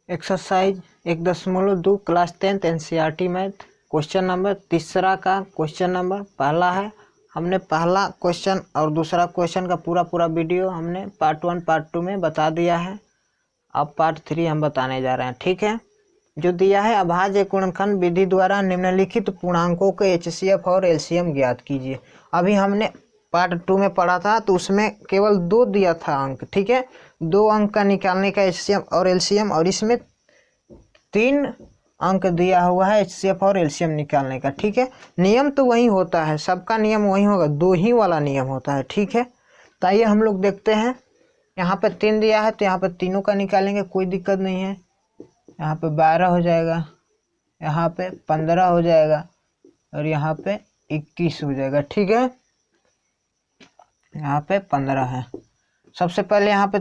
Exercise 1.2 class 10th NCERT math question number तीसरा का question number पहला है। हमने पहला क्वेश्चन और दूसरा क्वेश्चन का पूरा वीडियो हमने पार्ट 1 पार्ट 2 में बता दिया है। अब पार्ट 3 हम बताने जा रहे हैं। ठीक है, जो दिया है अभाज्य गुणनखंड विधि द्वारा निम्नलिखित पूर्णांकों के HCF और LCM ज्ञात कीजिए। अभी हमने पार्ट 2 में पढ़ा था तो उसमें केवल 2 दिया था अंक। ठीक है, 2 अंक का निकालने का HCF और LCM, और इसमें 3 अंक दिया हुआ है HCF और LCM निकालने का। ठीक है, नियम तो वही होता है, सबका नियम वही होगा, 2 ही वाला नियम होता है। ठीक है, तो आइए हम लोग देखते हैं। यहाँ पे 3 दिया है तो यहाँ पे तीनों का निकालेंगे, कोई दिक्कत नहीं है। यहाँ पे 12 हो जाएगा, यहाँ पे 15 हो जाएगा और यहाँ पे 21 हो जाएगा। ठीक है, यहाँ पे 15 है। सबसे पहले यहाँ पे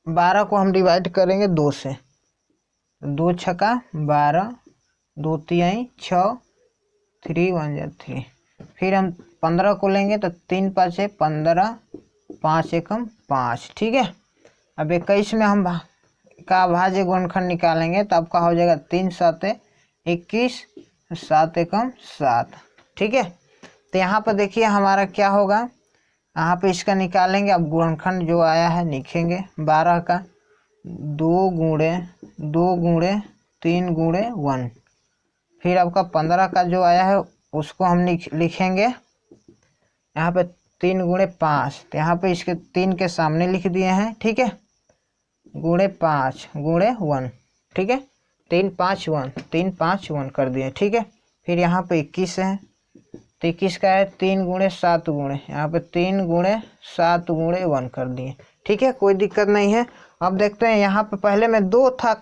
12 को हम डिवाइड करेंगे 2 से। 2 छक्का 12, 2 तिहाई 6, 3 1 जा 3। फिर हम 15 को लेंगे तो 3 5 15, 5 एकम 5। ठीक है, अब 21 में हम का अभाज्य गुणनखंड निकालेंगे तो आपका हो जाएगा 3 7 21, 7 एकम 7। ठीक है, तो यहाँ पर देखिए हमारा क्या होगा, यहाँ पे इसका निकालेंगे। अब गुणनखंड जो आया है लिखेंगे, 12 का 2 गुणे 2 गुणे 3 गुणे 1। फिर आपका 15 का जो आया है उसको हम लिखेंगे यहाँ पे 3 गुणे 5, तो यहाँ पे इसके 3 के सामने लिख दिए हैं। ठीक है, गुणे 5 गुणे 1। ठीक है, 3 5 1, 3 5 1 कर दिए। ठीक है, फिर यहाँ पे 21 है तो 21 का है 3 गुणे 7 गुणे, यहाँ पे 3 गुणे 7 गुणे 1 कर दिए। ठीक है, कोई दिक्कत नहीं है। अब देखते हैं, यहाँ पे पहले में 2 था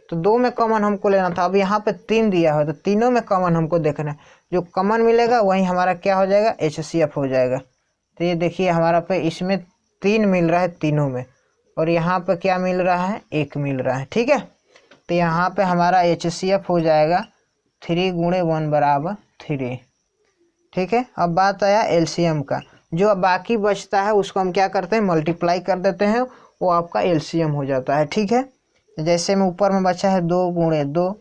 तो 2 में कॉमन हमको लेना था। अब यहाँ पे 3 दिया है तो तीनों में कॉमन हमको देखना है। जो कॉमन मिलेगा वही हमारा क्या हो जाएगा, HCF हो जाएगा। तो ये देखिए हमारा पे इसमें 3 मिल रहा है तीनों में, और यहाँ पे क्या मिल रहा है, 1 मिल रहा है। ठीक है, तो यहाँ पे हमारा HCF हो जाएगा 3 गुणे 1 बराबर 3। ठीक है, अब बात आया LCM का। जो अब बाकी बचता है उसको हम क्या करते हैं, मल्टीप्लाई कर देते हैं, वो आपका LCM हो जाता है। ठीक है, जैसे में ऊपर में बचा है 2 गुणे 2।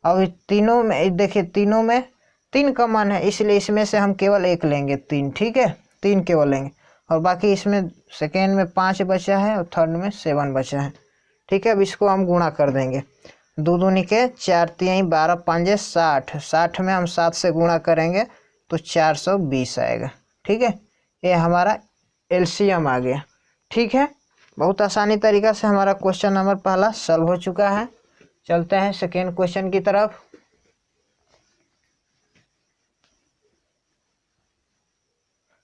अब तीनों में देखिए, तीनों में 3 कॉमन है, इसलिए इसमें से हम केवल 1 लेंगे, 3। ठीक है, 3 केवल लेंगे, और बाकी इसमें सेकेंड में 5 बचा है और थर्ड में 7 बचा है। ठीक है, अब इसको हम गुणा कर देंगे। 2 दूनी के 4 तिहाई 12 5 60, 60 में हम 7 से गुणा करेंगे तो 420 आएगा। ठीक है, ये हमारा LCM आ गया। ठीक है, बहुत आसानी तरीका से हमारा क्वेश्चन नंबर पहला सॉल्व हो चुका है। चलते हैं सेकेंड क्वेश्चन की तरफ।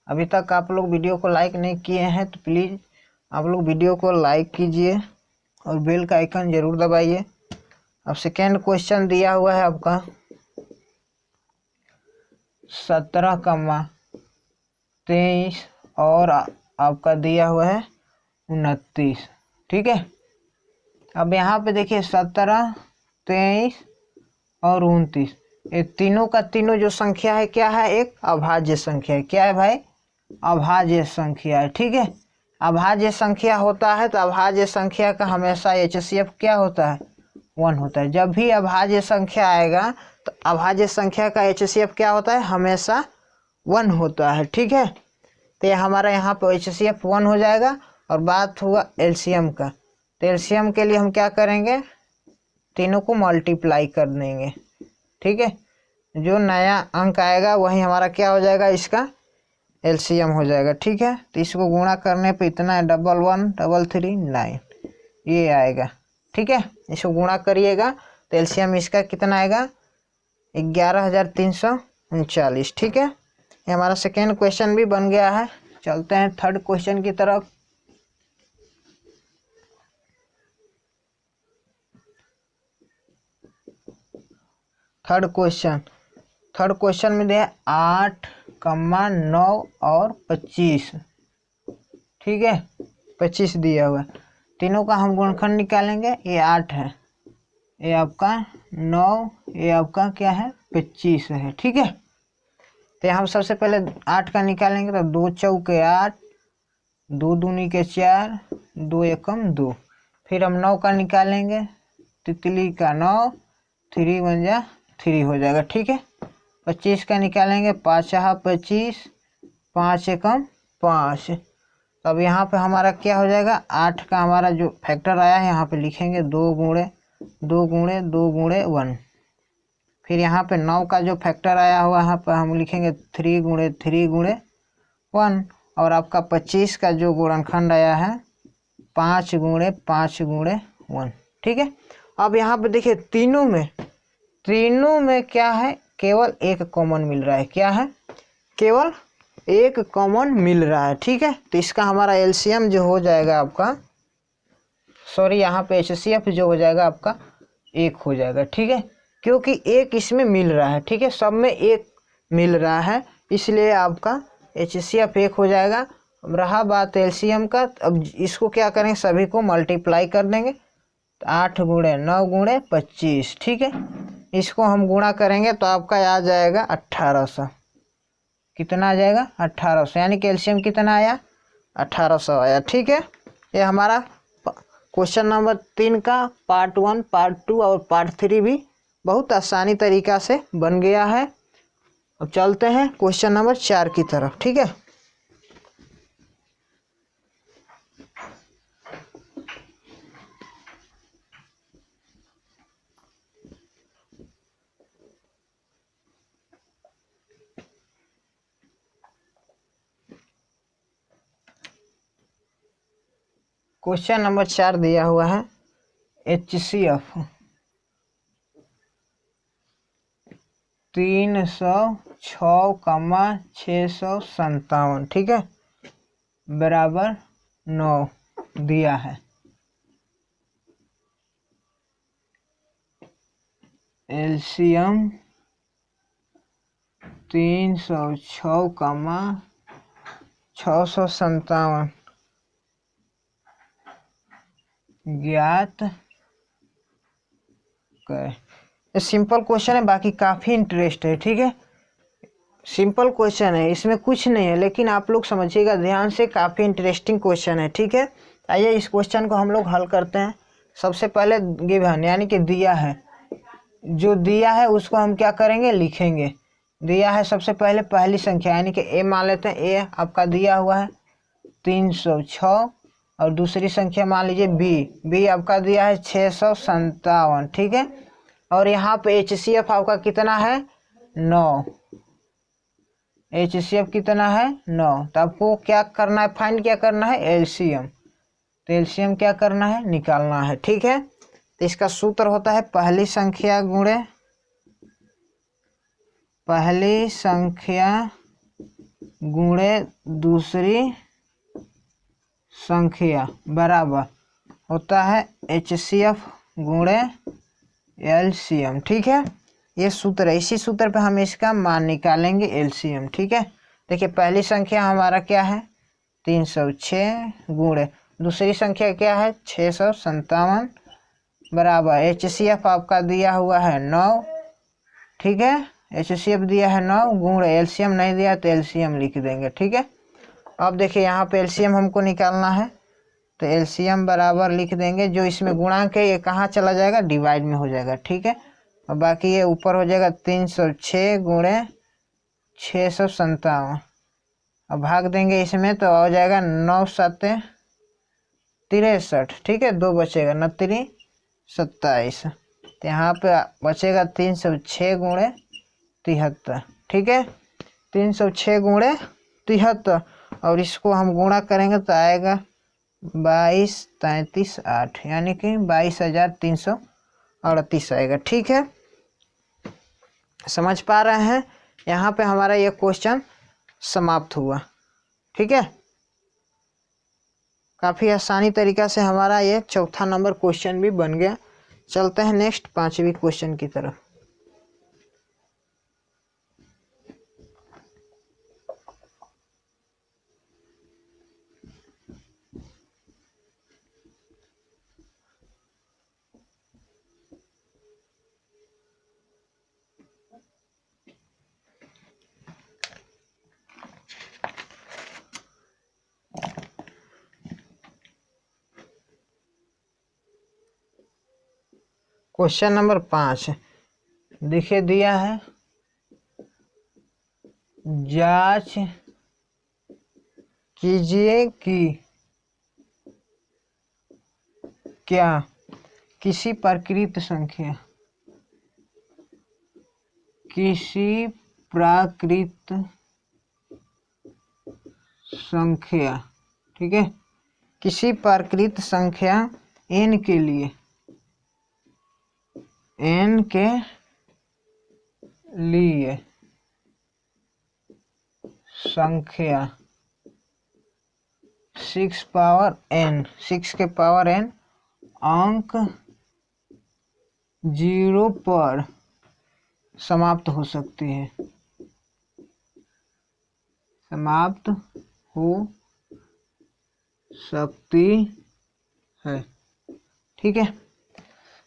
अभी तक आप लोग वीडियो को लाइक नहीं किए हैं तो प्लीज़ आप लोग वीडियो को लाइक कीजिए और बेल का आइकन जरूर दबाइए। अब सेकेंड क्वेश्चन दिया हुआ है आपका 17,23 और आपका दिया हुआ है 29। ठीक है, अब यहाँ पे देखिए 17, 23 और 29, ये तीनों का तीनों जो संख्या है क्या है, एक अभाज्य संख्या है। क्या है भाई, अभाज्य संख्या है। ठीक है, अभाज्य संख्या होता है तो अभाज्य संख्या का हमेशा HCF क्या होता है, 1 होता है। जब भी अभाज्य संख्या आएगा तो अभाज्य संख्या का HCF क्या होता है, हमेशा 1 होता है। ठीक है, तो ये हमारा यहाँ पर HCF 1 हो जाएगा। और बात हुआ LCM का, तो LCM के लिए हम क्या करेंगे, तीनों को मल्टीप्लाई कर देंगे। ठीक है, जो नया अंक आएगा वही हमारा क्या हो जाएगा, इसका LCM हो जाएगा। ठीक है, तो इसको गुणा करने पे इतना है 1 1 3 3 9 ये आएगा। ठीक है, इसको गुणा करिएगा तो LCM इसका कितना आएगा, 11,339। ठीक है, ये हमारा सेकेंड क्वेश्चन भी बन गया है। चलते हैं थर्ड क्वेश्चन की तरफ। थर्ड क्वेश्चन में दिया 8, 9 और 25। ठीक है, 25 दिया हुआ है, तीनों का हम गुणनखंड निकालेंगे। ये 8 है, ये आपका 9, ये आपका क्या है 25 है। ठीक है, तो हम सबसे पहले 8 का निकालेंगे तो 2 चौके 8, 2 दूनी के 4, 2 एकम 2। फिर हम 9 का निकालेंगे तितली का 9, 3 1 जा 3 हो जाएगा। ठीक है, 25 का निकालेंगे, 5 25, 5 एकम 5। अब यहाँ पे हमारा क्या हो जाएगा, 8 का हमारा जो फैक्टर आया है यहाँ पे लिखेंगे 2 गुणे 2 गुणे 2 गुणे 1। फिर यहाँ पे 9 का जो फैक्टर आया हुआ यहाँ पर हम लिखेंगे 3 गुणे 3 गुणे 1। और आपका 25 का जो गुणनखंड आया है 5 गुणे 5 गुणे 1। ठीक है, अब यहाँ पे देखिए तीनों में क्या है, केवल एक कॉमन मिल रहा है। क्या है, केवल एक कॉमन मिल रहा है। ठीक है, तो इसका हमारा एलसीएम जो हो जाएगा आपका, सॉरी यहाँ पे एचसीएफ जो हो जाएगा आपका 1 हो जाएगा। ठीक है, क्योंकि एक इसमें मिल रहा है। ठीक है, सब में एक मिल रहा है, इसलिए आपका एचसीएफ 1 हो जाएगा। अब रहा बात एलसीएम का, अब इसको क्या करेंगे, सभी को मल्टीप्लाई कर देंगे। 8 गुणे 9 गुणे 25। ठीक है, इसको हम गुणा करेंगे तो आपका आ जाएगा 1800। कितना आ जाएगा, 1800, यानी कैल्शियम कितना आया, 1800 आया। ठीक है, ये हमारा क्वेश्चन नंबर 3 का पार्ट 1, पार्ट 2 और पार्ट 3 भी बहुत आसानी तरीका से बन गया है। अब चलते हैं क्वेश्चन नंबर 4 की तरफ। ठीक है, क्वेश्चन नंबर 4 दिया हुआ है HCF 306,657। ठीक है, बराबर 9 दिया है। एलसीएम 306,657 ज्ञात करें। ये सिंपल क्वेश्चन है, बाकी काफ़ी इंटरेस्ट है। ठीक है, सिंपल क्वेश्चन है, इसमें कुछ नहीं है, लेकिन आप लोग समझिएगा ध्यान से, काफ़ी इंटरेस्टिंग क्वेश्चन है। ठीक है, आइए इस क्वेश्चन को हम लोग हल करते हैं। सबसे पहले गिवन यानी कि दिया है, जो दिया है उसको हम क्या करेंगे, लिखेंगे। दिया है सबसे पहले पहली संख्या यानी कि ए मान लेते हैं। ए आपका दिया हुआ है 306, और दूसरी संख्या मान लीजिए बी आपका दिया है 657। ठीक है, और यहाँ पे एचसीएफ आपका कितना है, 9। एचसीएफ कितना है, 9। तो आपको क्या करना है, फाइंड क्या करना है, एलसीएम। तो एलसीएम क्या करना है, निकालना है। ठीक है, तो इसका सूत्र होता है पहली संख्या गुणे दूसरी संख्या बराबर होता है एचसीएफ गुणे एलसीएम। ठीक है, ये सूत्र है, इसी सूत्र पे हम इसका मान निकालेंगे एलसीएम। ठीक है, देखिए पहली संख्या हमारा क्या है, 306 गुणे दूसरी संख्या क्या है, 657 बराबर एचसीएफ आपका दिया हुआ है 9। ठीक है, एचसीएफ दिया है 9 गुणे एलसीएम नहीं दिया तो एलसीएम लिख देंगे। ठीक है, अब देखिए यहाँ पे एलसीएम हमको निकालना है, तो एलसीएम बराबर लिख देंगे, जो इसमें गुणांक है ये कहाँ चला जाएगा, डिवाइड में हो जाएगा। ठीक है, और बाकी ये ऊपर हो जाएगा 306 गुणे 657। अब भाग देंगे इसमें तो हो जाएगा 9 7 63। ठीक है, 2 बचेगा, 9 3 27। तो यहाँ पे बचेगा 306 गुणे 73। ठीक है, 306 गुणे 73, और इसको हम गुणा करेंगे तो आएगा 22 33 8, यानी कि 22,338 आएगा। ठीक है, समझ पा रहे हैं, यहाँ पे हमारा ये क्वेश्चन समाप्त हुआ। ठीक है, काफ़ी आसानी तरीका से हमारा ये चौथा नंबर क्वेश्चन भी बन गया। चलते हैं नेक्स्ट 5वीं क्वेश्चन की तरफ। क्वेश्चन नंबर 5 देखिए दिया है, जांच कीजिए कि क्या किसी प्राकृत संख्या, ठीक है, किसी प्राकृत संख्या n के लिए संख्या 6 के पावर n अंक 0 पर समाप्त हो सकती है, ठीक है।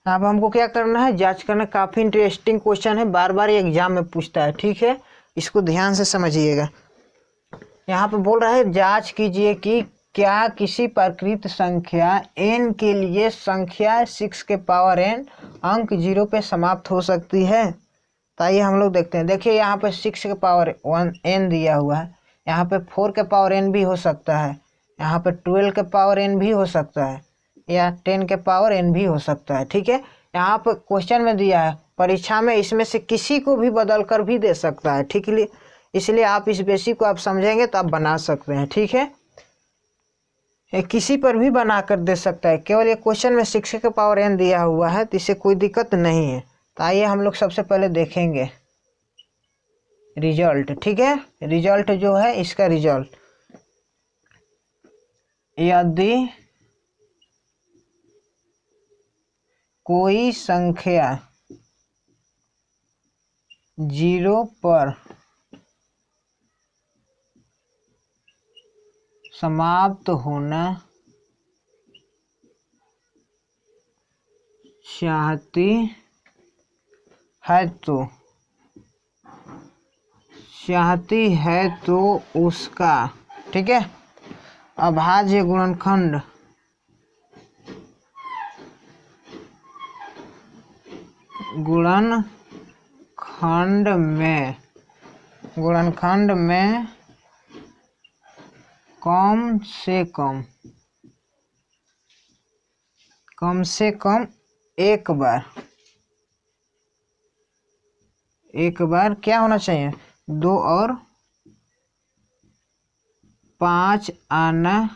अब हमको क्या करना है, जांच करना। काफ़ी इंटरेस्टिंग क्वेश्चन है, बार बार एग्जाम में पूछता है, ठीक है, इसको ध्यान से समझिएगा। यहाँ पे बोल रहा है जांच कीजिए कि क्या किसी प्राकृत संख्या n के लिए संख्या 6 के पावर n अंक 0 पे समाप्त हो सकती है। तो आइए हम लोग देखते हैं। देखिए यहाँ पे 6 के पावर n दिया हुआ है, यहाँ पे 4 के पावर n भी हो सकता है, यहाँ पे 12 के पावर n भी हो सकता है, या 10 के पावर n भी हो सकता है, ठीक है। यहाँ पर क्वेश्चन में दिया है, परीक्षा में इसमें से किसी को भी बदल कर भी दे सकता है, ठीक है। इसलिए आप इस बेसिक को आप समझेंगे तो आप बना सकते हैं, ठीक है। ये किसी पर भी बना कर दे सकता है, केवल ये क्वेश्चन में 6 के पावर n दिया हुआ है तो इससे कोई दिक्कत नहीं है। तो आइए हम लोग सबसे पहले देखेंगे रिजल्ट, ठीक है। रिजल्ट जो है इसका रिजल्ट, यदि कोई संख्या 0 पर समाप्त होना चाहती है तो उसका, ठीक है, अभाज्य गुणनखंड में कम से कम एक बार क्या होना चाहिए, 2 और 5 आना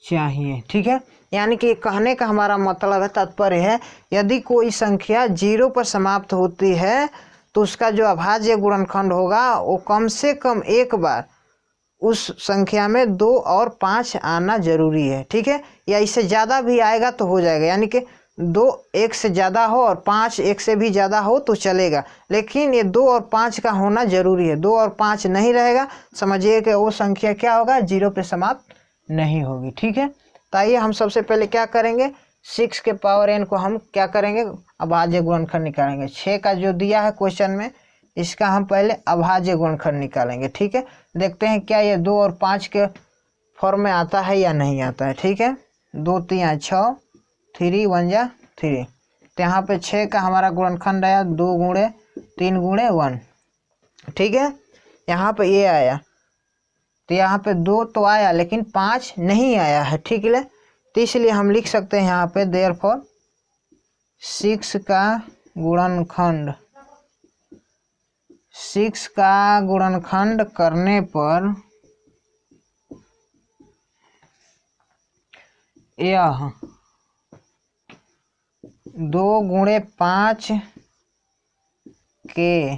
चाहिए, ठीक है। यानी कि कहने का हमारा मतलब है, तात्पर्य है, यदि कोई संख्या 0 पर समाप्त होती है तो उसका जो अभाज्य गुणनखंड होगा वो कम से कम एक बार उस संख्या में 2 और 5 आना जरूरी है, ठीक है। या इससे ज़्यादा भी आएगा तो हो जाएगा, यानी कि 2 1 से ज़्यादा हो और 5 1 से भी ज़्यादा हो तो चलेगा, लेकिन ये 2 और 5 का होना जरूरी है। 2 और 5 नहीं रहेगा, समझिए कि वो संख्या क्या होगा, 0 पे समाप्त नहीं होगी, ठीक है। तो आइए हम सबसे पहले क्या करेंगे, 6 के पावर n को हम क्या करेंगे, अभाज्य गुणनखंड निकालेंगे। 6 का जो दिया है क्वेश्चन में, इसका हम पहले अभाज्य गुणनखंड निकालेंगे, ठीक है। देखते हैं क्या ये 2 और 5 के फॉर्म में आता है या नहीं आता है, ठीक है। 2 3 6, 3 1 जा 3, तो यहाँ पे 6 का हमारा गुणनखंड आया 2 गुणे 3 गुणे 1, ठीक है। यहाँ पे ये आया, तो यहाँ पे 2 तो आया लेकिन 5 नहीं आया है, ठीक है। तो इसलिए हम लिख सकते हैं यहाँ पे देयरफॉर 6 का गुणनखंड करने पर यह 2 गुणे 5 के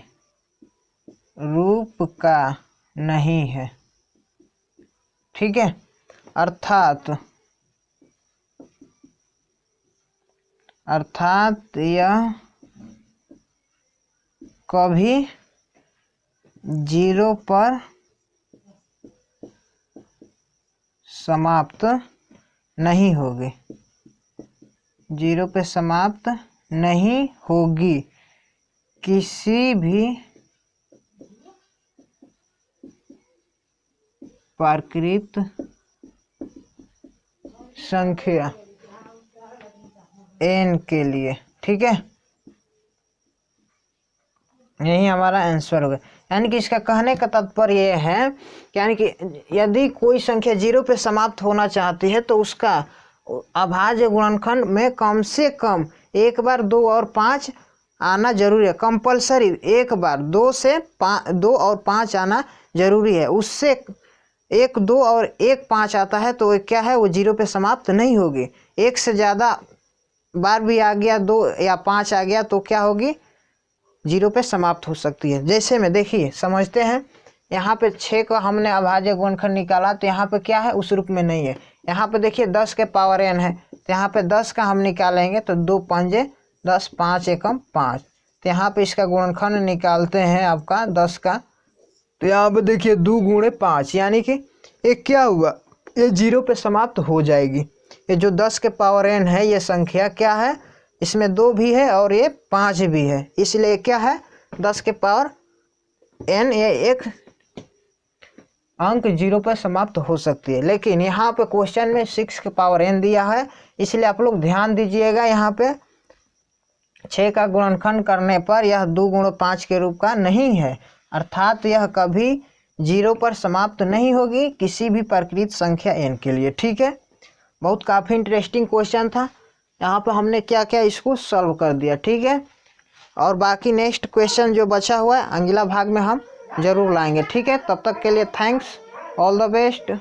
रूप का नहीं है, ठीक है। अर्थात यह कभी 0 पर समाप्त नहीं होगी, 0 पे समाप्त नहीं होगी किसी भी प्राकृत संख्या n के लिए। ठीक है, यही हमारा आंसर होगा। यानी कि इसका कहने का तात्पर्य ये है कि यानी कि यदि कोई संख्या 0 पे समाप्त होना चाहती है तो उसका अभाज्य गुणनखंड में कम से कम एक बार 2 और 5 आना जरूरी है। कंपलसरी एक बार 2 और 5 आना जरूरी है। उससे 1 2 और 1 5 आता है तो क्या है, वो 0 पे समाप्त नहीं होगी। एक से ज़्यादा बार भी आ गया, 2 या 5 आ गया तो क्या होगी, 0 पे समाप्त हो सकती है। जैसे में देखिए समझते हैं, यहाँ पे 6 का हमने अभाज्य गुणनखंड निकाला तो यहाँ पे क्या है, उस रूप में नहीं है। यहाँ पे देखिए 10 के पावर n है तो यहाँ पे 10 का हम निकालेंगे तो 2 पंजे 10, 5 एकम 5। तो यहाँ पे इसका गुणनखंड निकालते हैं आपका 10 का, तो यहाँ पे देखिए 2 गुणे 5 यानी कि ये क्या हुआ, ये 0 पे समाप्त हो जाएगी। ये जो 10 के पावर n है ये संख्या क्या है, इसमें 2 भी है और ये 5 भी है, इसलिए क्या है 10 के पावर n, ये एक अंक 0 पर समाप्त हो सकती है। लेकिन यहाँ पे क्वेश्चन में 6 के पावर n दिया है, इसलिए आप लोग ध्यान दीजिएगा। यहाँ पे 6 का गुणनखंड करने पर यह 2 गुणे 5 के रूप का नहीं है, अर्थात यह कभी 0 पर समाप्त नहीं होगी किसी भी प्रकृत संख्या n के लिए। ठीक है, बहुत काफ़ी इंटरेस्टिंग क्वेश्चन था। यहाँ पे हमने क्या क्या इसको सॉल्व कर दिया। ठीक है, और बाकी नेक्स्ट क्वेश्चन जो बचा हुआ है अगला भाग में हम ज़रूर लाएंगे। ठीक है, तब तक के लिए थैंक्स, ऑल द बेस्ट।